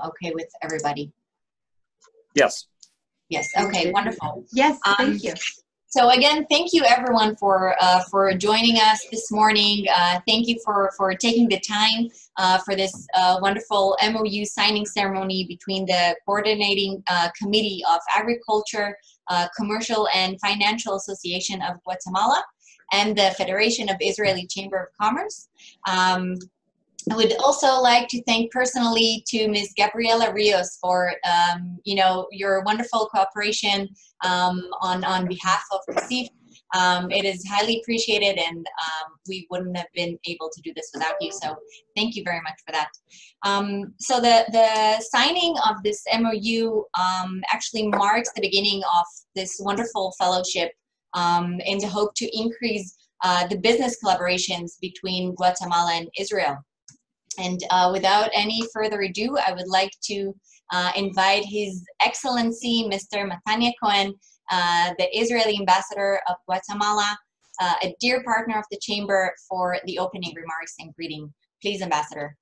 okay with everybody? Yes. Yes, okay, wonderful. Yes, thank you. So again, thank you everyone for joining us this morning. Thank you for taking the time for this wonderful MOU signing ceremony between the Coordinating Committee of Agriculture, Commercial and Financial Association of Guatemala and the Federation of Israeli Chamber of Commerce. I would also like to thank personally to Ms. Gabriela Rios for your wonderful cooperation on behalf of Cacif. It is highly appreciated, and we wouldn't have been able to do this without you. So thank you very much for that. So the signing of this MOU actually marks the beginning of this wonderful fellowship in the hope to increase the business collaborations between Guatemala and Israel. And without any further ado, I would like to invite His Excellency, Mr. Matanya Cohen, the Israeli Ambassador of Guatemala, a dear partner of the Chamber, for the opening remarks and greeting. Please, Ambassador.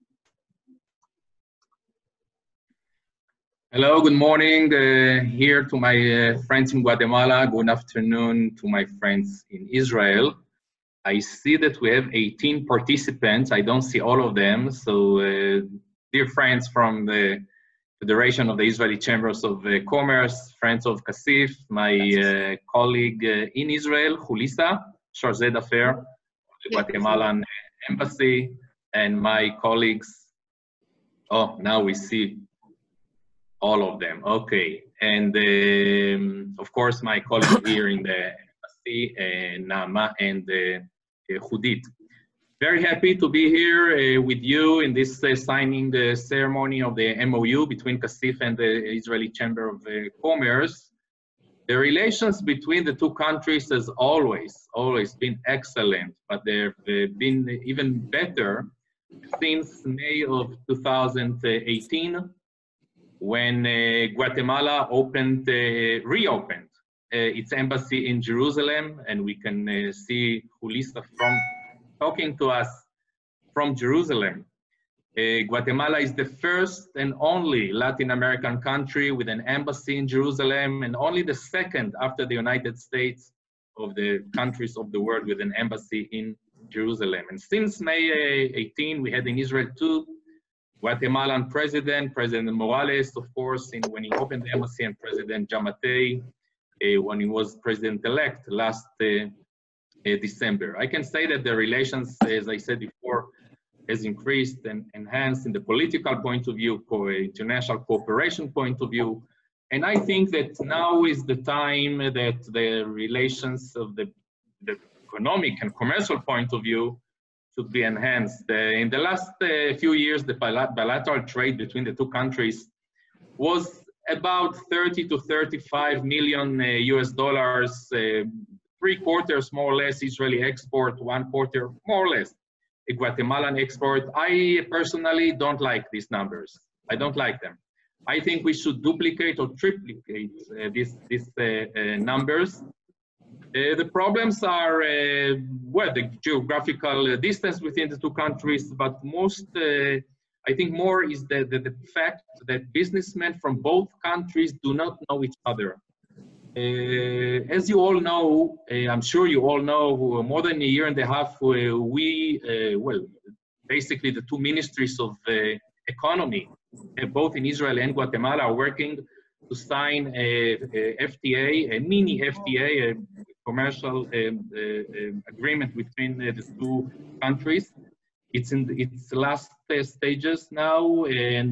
Hello, good morning here to my friends in Guatemala. Good afternoon to my friends in Israel. I see that we have 18 participants. I don't see all of them. So, dear friends from the Federation of the Israeli Chambers of Commerce, friends of Cacif, my colleague in Israel, Julissa, charge d'affaires, the Guatemalan Embassy, and my colleagues. Oh, now we see all of them. Okay. And of course, my colleagues here in the embassy, Nama and Judith. Very happy to be here with you in this signing ceremony of the MOU between Cacif and the Israeli Chamber of Commerce. The relations between the two countries has always been excellent, but they've been even better since May of 2018, when Guatemala reopened its embassy in Jerusalem, and we can see Julissa talking to us from Jerusalem. Guatemala is the first and only Latin American country with an embassy in Jerusalem, and only the second after the United States of the countries of the world with an embassy in Jerusalem. And since May 18, we had in Israel two Guatemalan President Morales, of course, when he opened the embassy, and President Giammattei, when he was president-elect last December. I can say that the relations, as I said before, has increased and enhanced in the political point of view, international cooperation point of view. And I think that now is the time that the relations of the economic and commercial point of view should be enhanced. In the last few years, the bilateral trade between the two countries was about 30 to 35 million US dollars, 3/4 more or less Israeli export, 1/4 more or less a Guatemalan export. I personally don't like these numbers. I don't like them. I think we should duplicate or triplicate these numbers. The problems are, the geographical distance within the two countries, but most, I think more is the fact that businessmen from both countries do not know each other. As you all know, I'm sure you all know, more than a year and a half, basically the two ministries of economy, both in Israel and Guatemala, are working to sign a FTA, a mini FTA, a commercial agreement between the two countries. It's in its last stages now, and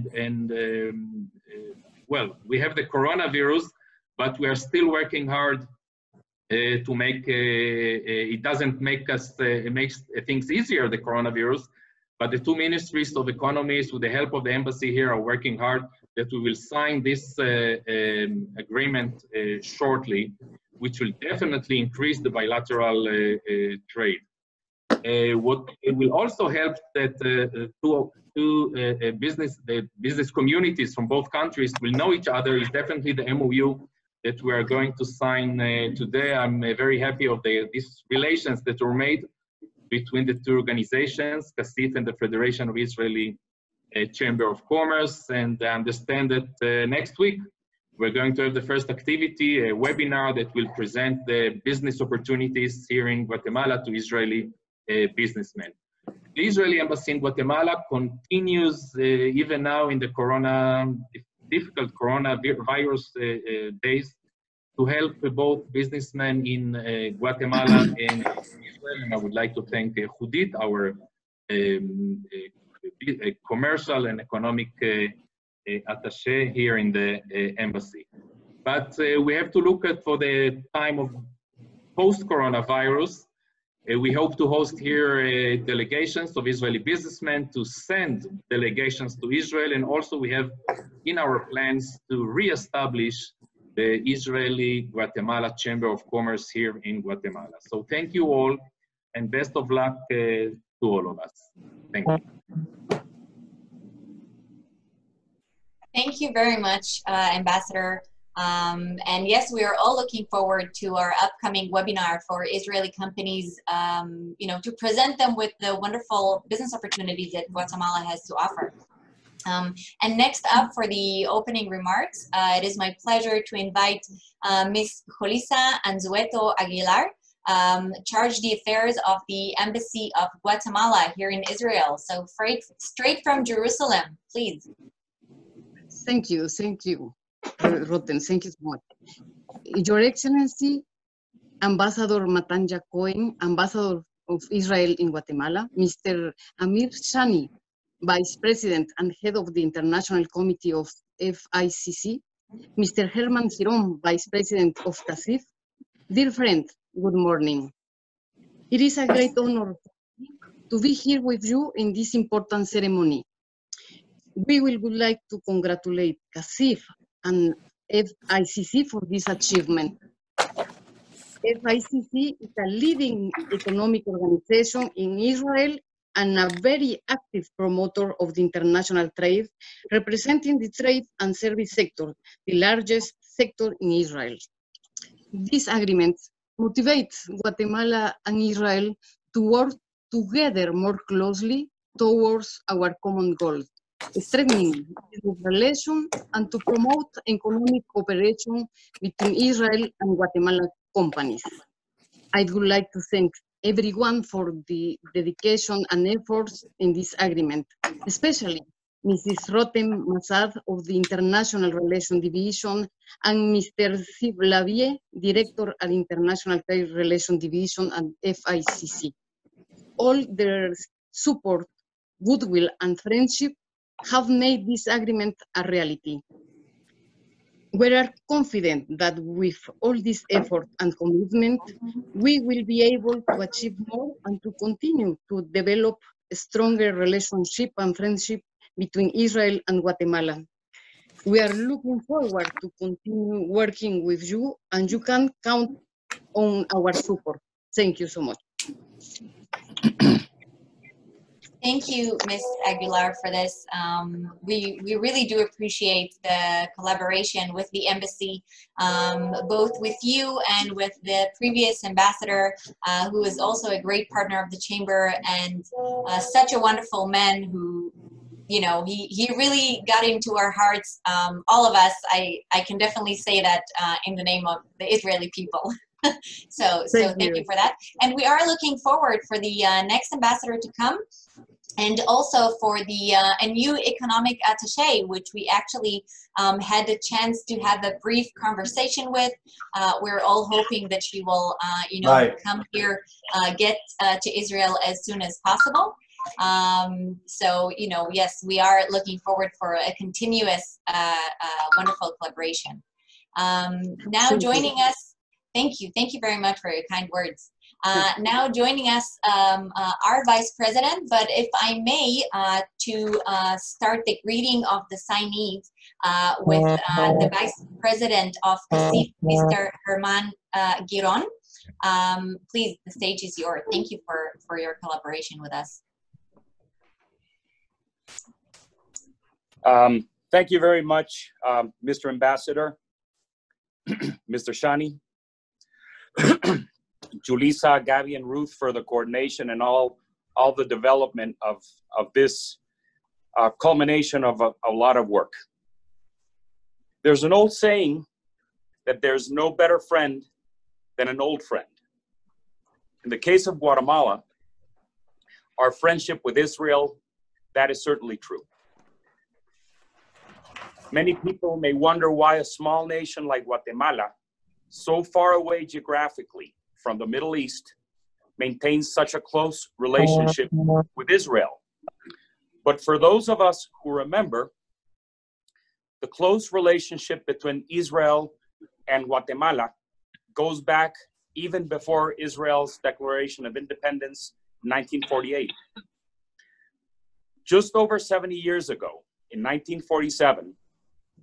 we have the coronavirus, but we are still working hard to make, it doesn't make us, it makes things easier, the coronavirus, but the two ministries of economies, with the help of the embassy here, are working hard that we will sign this agreement shortly, which will definitely increase the bilateral trade. What it will also help that the business communities from both countries will know each other is definitely the MOU that we are going to sign today. I'm very happy of these relations that were made between the two organizations, Cacif and the Federation of Israeli Chamber of Commerce, and I understand that next week we're going to have the first activity, a webinar that will present the business opportunities here in Guatemala to Israeli businessmen. The Israeli embassy in Guatemala continues even now in the difficult coronavirus days to help both businessmen in Guatemala and Israel. And I would like to thank Judith, our commercial and economic attaché here in the embassy. But we have to look at for the time of post-coronavirus. We hope to host here delegations of Israeli businessmen to send delegations to Israel, and also we have in our plans to re-establish the Israeli-Guatemala Chamber of Commerce here in Guatemala. So thank you all, and best of luck to all of us. Thank you. Thank you very much, Ambassador. And yes, we are all looking forward to our upcoming webinar for Israeli companies, to present them with the wonderful business opportunities that Guatemala has to offer. And next up for the opening remarks, it is my pleasure to invite Ms. Julissa Anzueto Aguilar, charge the affairs of the Embassy of Guatemala here in Israel. So straight from Jerusalem, please. Thank you, Roten, thank you so much. Your Excellency, Ambassador Matanja Cohen, Ambassador of Israel in Guatemala, Mr. Amir Shani, Vice President and Head of the International Committee of FICC, Mr. Herman Giron, Vice President of Cacif. Dear friend, good morning. It is a great honor to be here with you in this important ceremony. We would like to congratulate Cacif and FICC for this achievement. FICC is a leading economic organization in Israel and a very active promoter of the international trade, representing the trade and service sector, the largest sector in Israel. This agreement motivates Guatemala and Israel to work together more closely towards our common goals, strengthening the relation and to promote economic cooperation between Israel and Guatemala companies. I would like to thank everyone for the dedication and efforts in this agreement, especially Mrs. Rotem Masad of the International Relations Division and Mr. Steve Lavie, Director at International Trade Relations Division at FICC. All their support, goodwill, and friendship have made this agreement a reality. We are confident that with all this effort and commitment, we will be able to achieve more and to continue to develop a stronger relationship and friendship between Israel and Guatemala. We are looking forward to continue working with you, and you can count on our support. Thank you so much. Thank you, Ms. Aguilar, for this. We really do appreciate the collaboration with the embassy, both with you and with the previous ambassador, who is also a great partner of the chamber and such a wonderful man who, he really got into our hearts, all of us. I can definitely say that in the name of the Israeli people. So thank you for that. And we are looking forward for the next ambassador to come, and also for the a new economic attaché, which we actually had the chance to have a brief conversation with. We're all hoping that she will, come here, get to Israel as soon as possible. Yes, we are looking forward for a continuous, wonderful collaboration. Now joining us, thank you very much for your kind words. Now joining us, our Vice President, but if I may, to start the greeting of the signees with the Vice President of Cacif, Mr. Herman Giron. Please, the stage is yours. Thank you for your collaboration with us. Thank you very much, Mr. Ambassador, Mr. Shani, Julissa, Gabby, and Ruth for the coordination and all the development of this a culmination of a lot of work. There's an old saying that there's no better friend than an old friend. In the case of Guatemala, our friendship with Israel, that is certainly true. Many people may wonder why a small nation like Guatemala, so far away geographically from the Middle East, maintains such a close relationship with Israel. But for those of us who remember, the close relationship between Israel and Guatemala goes back even before Israel's Declaration of Independence in 1948. Just over 70 years ago, in 1947,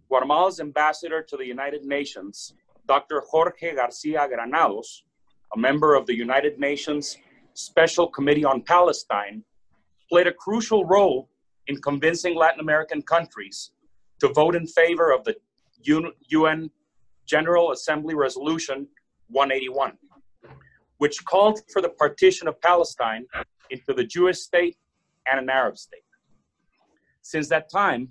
Guatemala's ambassador to the United Nations, Dr. Jorge Garcia Granados, a member of the United Nations Special Committee on Palestine, played a crucial role in convincing Latin American countries to vote in favor of the UN General Assembly Resolution 181, which called for the partition of Palestine into the Jewish state and an Arab state. Since that time,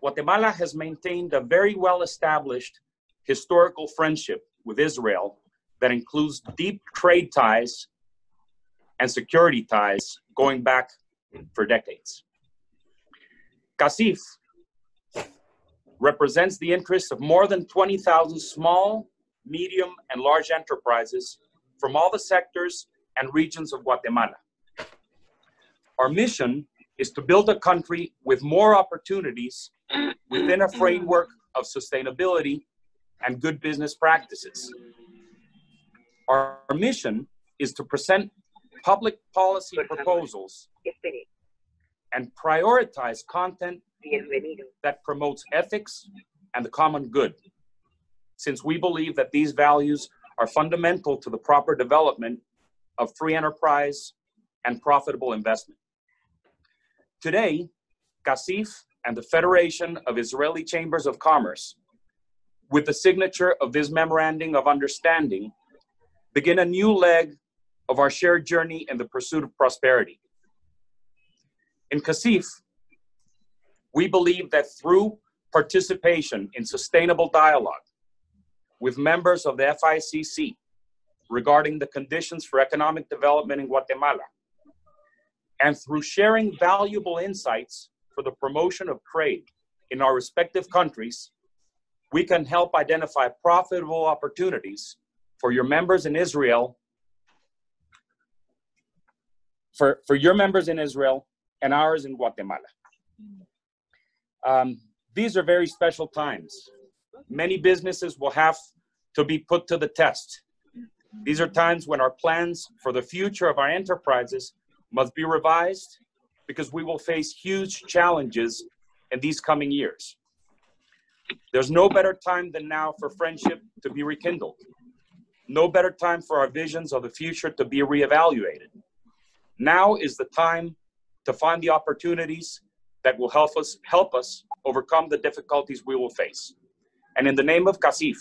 Guatemala has maintained a very well-established historical friendship with Israel that includes deep trade ties and security ties going back for decades. Cacif represents the interests of more than 20,000 small, medium, and large enterprises from all the sectors and regions of Guatemala. Our mission is to build a country with more opportunities within a framework of sustainability and good business practices. Our mission is to present public policy proposals and prioritize content that promotes ethics and the common good, since we believe that these values are fundamental to the proper development of free enterprise and profitable investment. Today, Cacif and the Federation of Israeli Chambers of Commerce, with the signature of this Memorandum of Understanding, begin a new leg of our shared journey in the pursuit of prosperity. In Cacif, we believe that through participation in sustainable dialogue with members of the FICC regarding the conditions for economic development in Guatemala, and through sharing valuable insights for the promotion of trade in our respective countries, we can help identify profitable opportunities for your members in Israel, for your members in Israel and ours in Guatemala. These are very special times. Many businesses will have to be put to the test. These are times when our plans for the future of our enterprises must be revised because we will face huge challenges in these coming years. There's no better time than now for friendship to be rekindled. No better time for our visions of the future to be reevaluated. Now is the time to find the opportunities that will help us overcome the difficulties we will face. And in the name of Cacif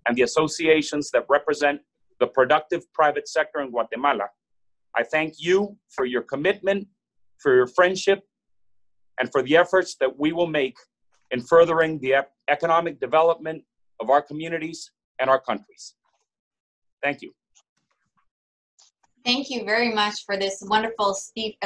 and the associations that represent the productive private sector in Guatemala, I thank you for your commitment, for your friendship, and for the efforts that we will make in furthering the economic development of our communities and our countries. Thank you. Thank you very much for this wonderful speech,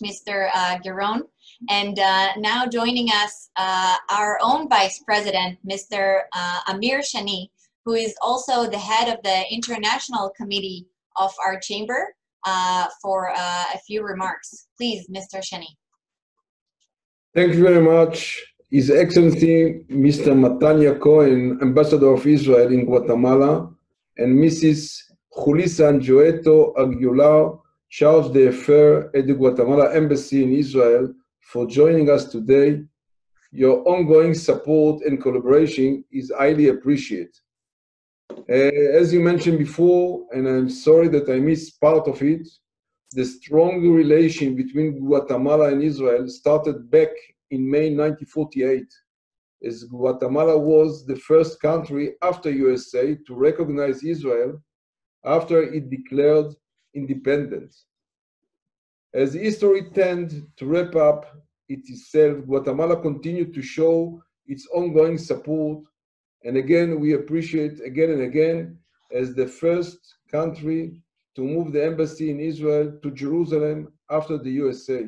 Mr. Giron. And now joining us, our own Vice President, Mr. Amir Shani, who is also the head of the International Committee of our Chamber, for a few remarks. Please, Mr. Shani. Thank you very much. His Excellency, Mr. Matanya Cohen, Ambassador of Israel in Guatemala, and Mrs. Julissa Anjoeto Aguilar, Charge d'Affaires at the Guatemala Embassy in Israel, for joining us today. Your ongoing support and collaboration is highly appreciated. As you mentioned before, and I'm sorry that I missed part of it, the strong relation between Guatemala and Israel started back in May 1948, as Guatemala was the first country after USA to recognize Israel after it declared independence. As history tends to wrap up it itself, Guatemala continued to show its ongoing support. And again, we appreciate again and again as the first country to move the embassy in Israel to Jerusalem after the USA.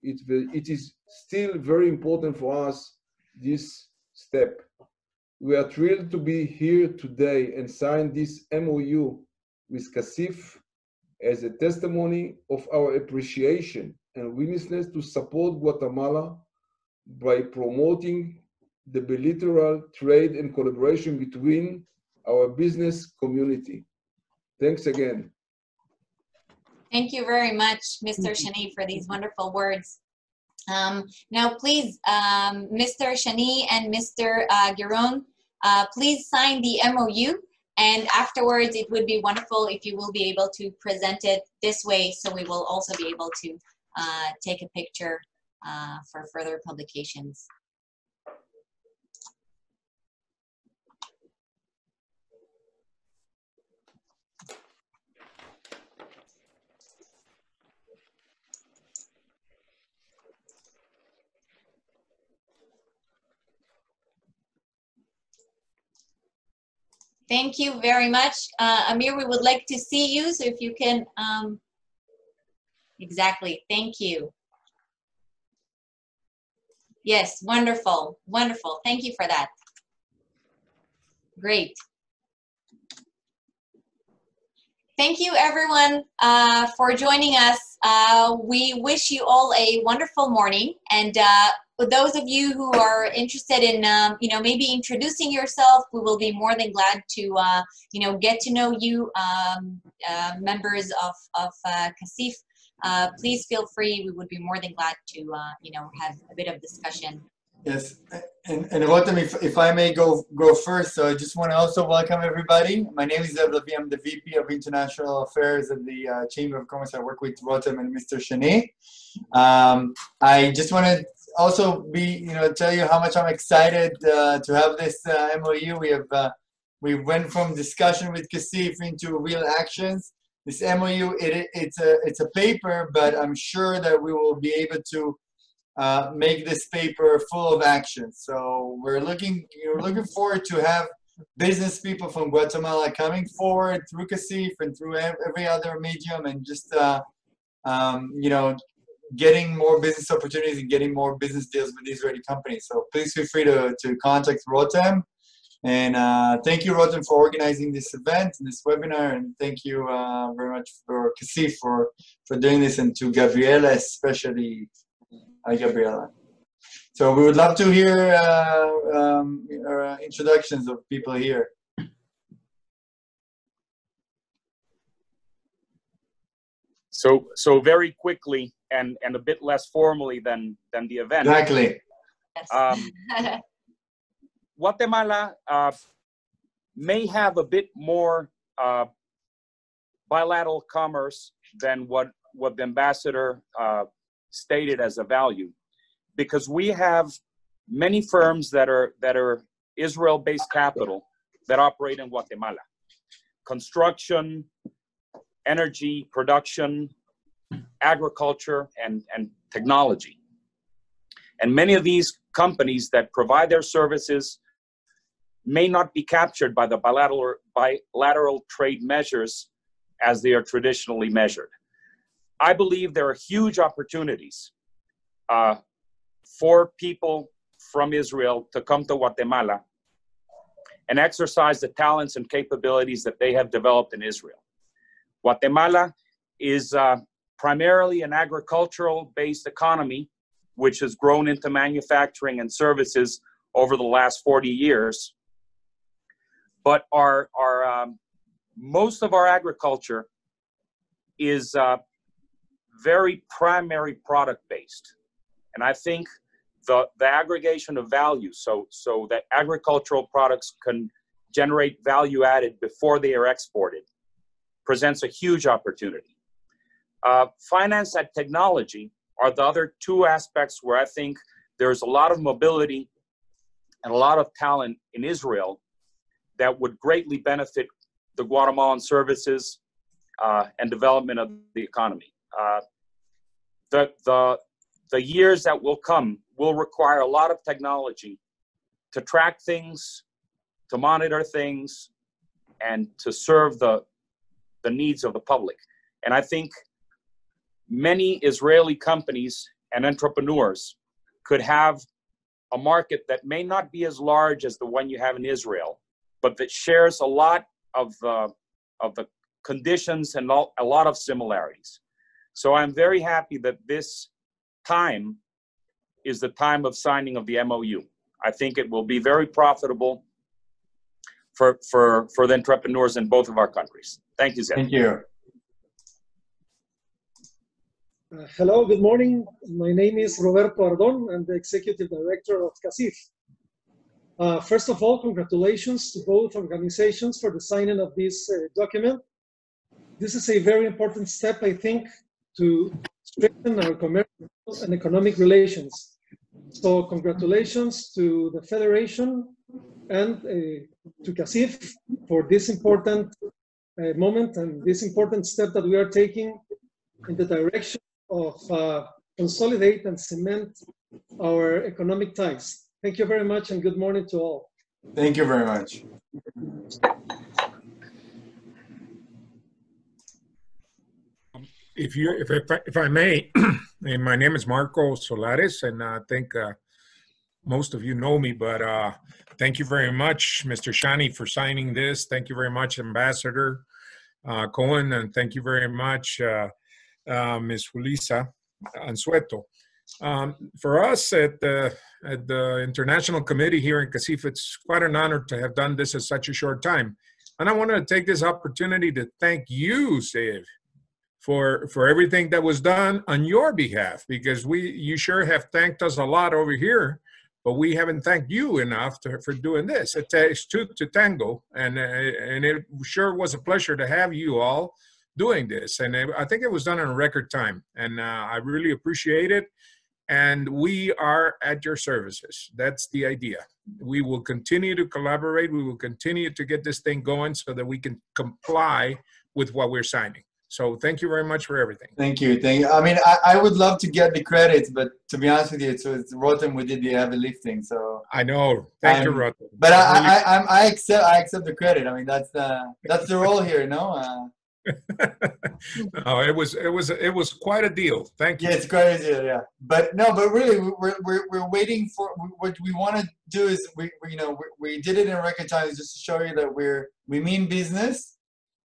It is still very important for us, this step. We are thrilled to be here today and sign this MOU with Cacif as a testimony of our appreciation and willingness to support Guatemala by promoting the bilateral trade and collaboration between our business community. Thanks again. Thank you very much, Mr. Shani, for these wonderful words. Now, please, Mr. Shani and Mr. Giron, please sign the MOU. And afterwards, it would be wonderful if you will be able to present it this way, so we will also be able to take a picture for further publications. Thank you very much. Amir, we would like to see you, so if you can, exactly, thank you. Yes, wonderful, wonderful. Thank you for that. Great. Thank you, everyone, for joining us. We wish you all a wonderful morning. And for those of you who are interested in, maybe introducing yourself, we will be more than glad to, get to know you, members of Cacif. Please feel free. We would be more than glad to, have a bit of discussion. Yes, and Rotem, if I may go first, so I just want to also welcome everybody. My name is Rביעי. I'm the VP of International Affairs at the Chamber of Commerce. I work with Rotem and Mr. Shani. I just want to also tell you how much I'm excited to have this MOU. We went from discussion with Cacif into real actions. This MOU, it's a paper, but I'm sure that we will be able to make this paper full of action. So we're looking forward to have business people from Guatemala coming forward through Cacif and through every other medium, and just getting more business opportunities and getting more business deals with Israeli companies. So please feel free to contact Rotem. And thank you, Rotem, for organizing this event and this webinar, and thank you very much for Cacif for doing this, and to Gabriela especially. Hi, Gabriela. So we would love to hear introductions of people here. So very quickly and a bit less formally than the event. Exactly. Guatemala may have a bit more bilateral commerce than what the ambassador stated as a value, because we have many firms that are Israel-based capital that operate in Guatemala. Construction, energy, production, agriculture, and technology. And many of these companies that provide their services may not be captured by the bilateral trade measures as they are traditionally measured. I believe there are huge opportunities for people from Israel to come to Guatemala and exercise the talents and capabilities that they have developed in Israel. Guatemala is primarily an agricultural-based economy, which has grown into manufacturing and services over the last 40 years. But most of our agriculture is very primary product based. And I think the aggregation of value, so that agricultural products can generate value added before they are exported, presents a huge opportunity. Finance and technology are the other two aspects where I think there's a lot of mobility and a lot of talent in Israel that would greatly benefit the Guatemalan services and development of the economy. The the years that will come will require a lot of technology to track things, to monitor things, and to serve the needs of the public. And I think many Israeli companies and entrepreneurs could have a market that may not be as large as the one you have in Israel, but that shares a lot of the conditions and a lot of similarities. So I'm very happy that this time is the time of signing of the MOU. I think it will be very profitable for the entrepreneurs in both of our countries. Thank you, Zed. Thank you. Hello, good morning. My name is Roberto Ardon. I'm the Executive Director of Cacif. First of all, congratulations to both organizations for the signing of this document. This is a very important step, I think, to strengthen our commercial and economic relations. So congratulations to the Federation and to Cacif for this important moment and this important step that we are taking in the direction of consolidate and cement our economic ties. Thank you very much and good morning to all. Thank you very much. If I may, and my name is Marco Solares, and I think most of you know me, but thank you very much, Mr. Shani, for signing this. Thank you very much, Ambassador Cohen, and thank you very much, Ms. Julissa Anzueto. For us at the International Committee here in Cacif, it's quite an honor to have done this in such a short time. And I want to take this opportunity to thank you, Aviv, for everything that was done on your behalf, because you sure have thanked us a lot over here, but we haven't thanked you enough for doing this. It takes two to tango, and it sure was a pleasure to have you all doing this. And I think it was done in a record time, and I really appreciate it. And we are at your services. That's the idea. We will continue to collaborate. We will continue to get this thing going so that we can comply with what we're signing. So thank you very much for everything. Thank you. I mean, I would love to get the credits, but to be honest with you, it's Rotem who did the heavy lifting. So I know. Thank you, Rotem. But I accept the credit. I mean, that's the role here, no? No, it was quite a deal. Thank you. Yeah, it's quite a deal. Yeah, but really, we're waiting for what we want to do is we did it in record time just to show you that we mean business.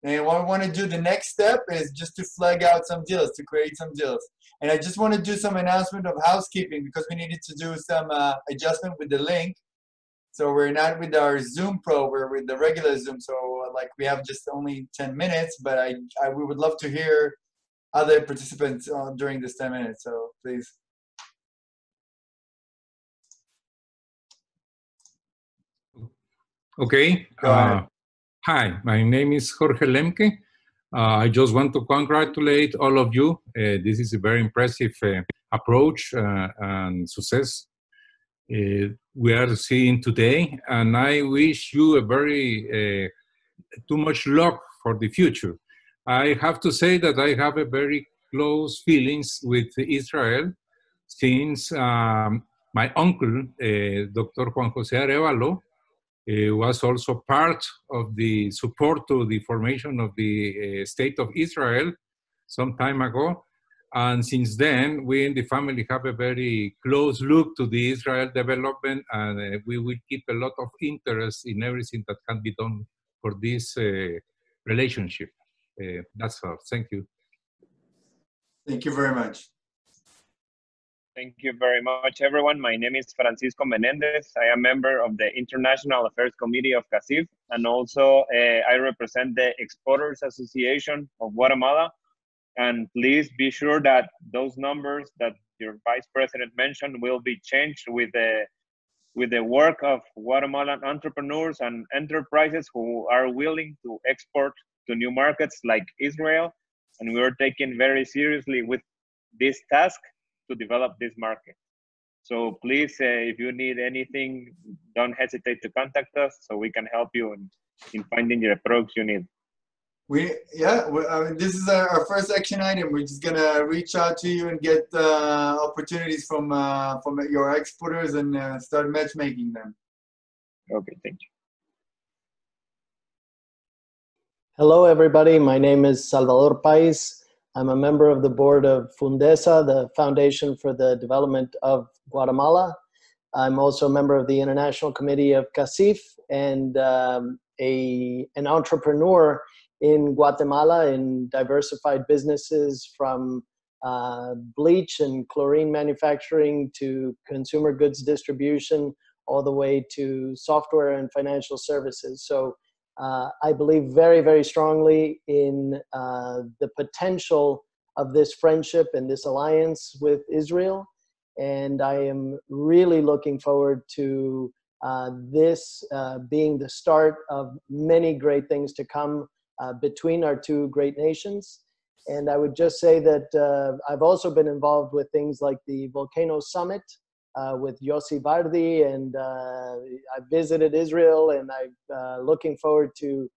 And what we want to do, the next step is just to flag out some deals, to create some deals. And I just want to do some announcement of housekeeping because we needed to do some adjustment with the link. So we're not with our Zoom Pro, we're with the regular Zoom. So like we have just only 10 minutes, but we would love to hear other participants during this 10 minutes. So please. Okay. Hi, my name is Jorge Lemke. I just want to congratulate all of you. This is a very impressive approach and success we are seeing today. And I wish you a very too much luck for the future. I have to say that I have a very close feelings with Israel since my uncle, Dr. Juan Jose Arevalo, was also part of the support to the formation of the State of Israel some time ago. And since then, we in the family have a very close look to the Israel development, and we will keep a lot of interest in everything that can be done for this relationship. That's all. Thank you. Thank you very much. Thank you very much, everyone. My name is Francisco Menendez. I am a member of the International Affairs Committee of Cacif, and also I represent the Exporters Association of Guatemala. And please be sure that those numbers that your Vice President mentioned will be changed with the work of Guatemalan entrepreneurs and enterprises who are willing to export to new markets like Israel. And we are taking very seriously with this task to develop this market. So please, if you need anything, don't hesitate to contact us so we can help you in finding the approach you need. This is our first action item. We're just gonna reach out to you and get opportunities from your exporters and start matchmaking them. Okay, thank you. Hello, everybody. My name is Salvador Pais. I'm a member of the board of Fundesa, the Foundation for the Development of Guatemala. I'm also a member of the International Committee of Cacif and an entrepreneur in Guatemala in diversified businesses from bleach and chlorine manufacturing to consumer goods distribution, all the way to software and financial services. So I believe very, very strongly in the potential of this friendship and this alliance with Israel. And I am really looking forward to this being the start of many great things to come between our two great nations. And I would just say that I've also been involved with things like the Volcano Summit with Yossi Vardi, and I visited Israel, and I'm looking forward to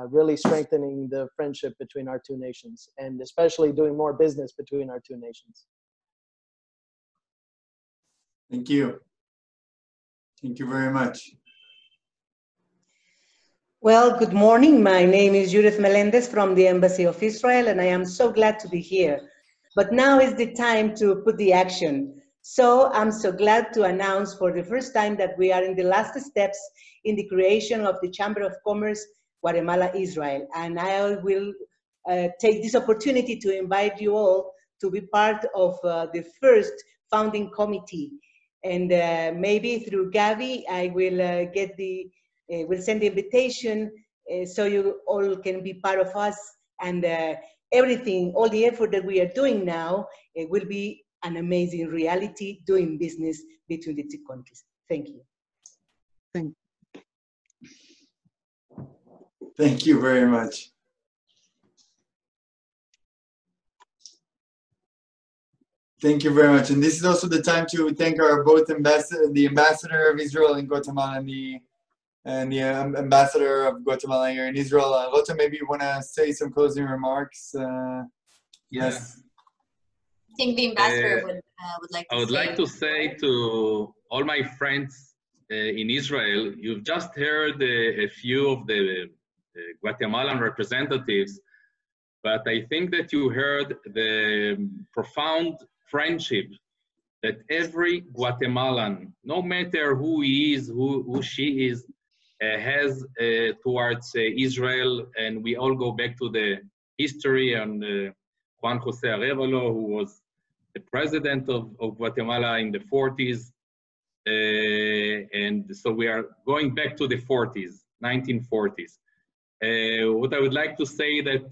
really strengthening the friendship between our two nations, and especially doing more business between our two nations. Thank you. Thank you very much. Well, good morning. My name is Judith Melendez from the Embassy of Israel, and I am so glad to be here. But now is the time to put the action. So I'm so glad to announce for the first time that we are in the last steps in the creation of the Chamber of Commerce Guatemala-Israel. And I will take this opportunity to invite you all to be part of the first founding committee. And maybe through Gabi, I will will send the invitation so you all can be part of us. And everything, all the effort that we are doing now, it will be an amazing reality doing business between the two countries. Thank you. Thank you very much. Thank you very much. And this is also the time to thank our the ambassador of Israel in Guatemala and the ambassador of Guatemala here in Israel. Rota, maybe you want to say some closing remarks? Yes. I think the ambassador would like to say. I would like to say to all my friends in Israel, you've just heard a few of the Guatemalan representatives, but I think that you heard the profound friendship that every Guatemalan, no matter who he is, who she is, has towards Israel. And we all go back to the history and Juan Jose Arevalo, who was the president of Guatemala in the 40s. And so we are going back to the 40s, 1940s. What I would like to say that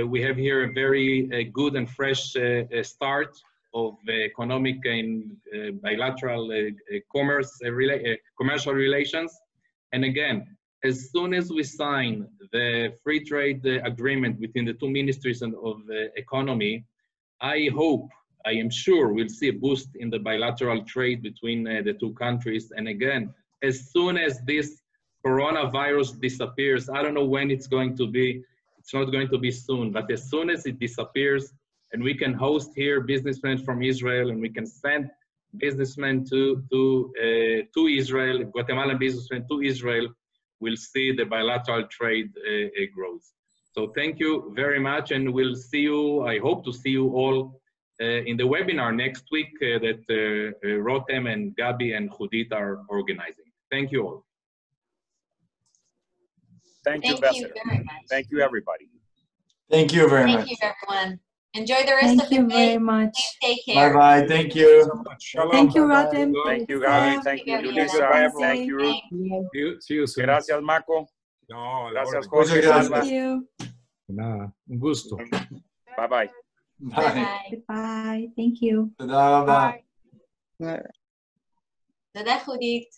we have here a very good and fresh start of economic and bilateral commercial relations. And again, as soon as we sign the free trade agreement between the two ministries of economy, I hope, I am sure we'll see a boost in the bilateral trade between the two countries. And again, as soon as this coronavirus disappears, I don't know when it's going to be, it's not going to be soon, but as soon as it disappears and we can host here businessmen from Israel and we can send businessmen to Israel, Guatemalan businessmen to Israel, we'll see the bilateral trade growth. So thank you very much, and we'll see you, I hope to see you all in the webinar next week that Rotem and Gabi and Judith are organizing. Thank you all. Thank you, Ambassador. Very much. Thank you, everybody. Thank you very much. Thank you, everyone. Enjoy the rest of the day. Thank you very much. Take care. Bye-bye. Thank you. Thank you, Rotem. Thank you, Gabi. Thank you, Julissa. Thank you, Ruth. See you soon. Gracias, Marco. No, Gracias, Muchas Jorge. gracias. Salva. Thank you. Nada, un gusto. Bye-bye. Bye. Goodbye. Thank you. תודה רבה. תודה, Judith.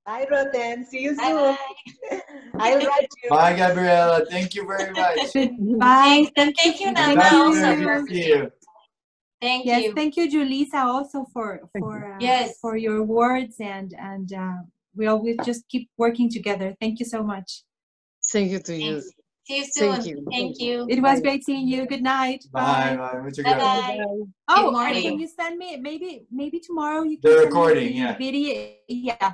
Bye, Rotem. See you soon. Bye-bye. I'll write you. Bye, Gabriela. Thank you very much. Bye. Thank you, Nana, Nice also to for see you. thank Yes, you. thank you, Julissa, also Yes. for your words, and we always just keep working together. Thank you so much. Thank you to you. Thanks. See you soon. Thank you. Thank you. It was Bye. great seeing you. Good night. Bye. Bye. Muchas gracias. Bye-bye. Oh, and morning. can you send me maybe tomorrow you The can send me recording, the yeah. video. Yeah.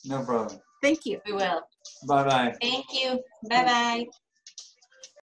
No problem. Thank you. We will. Bye bye. Thank you. Bye-bye.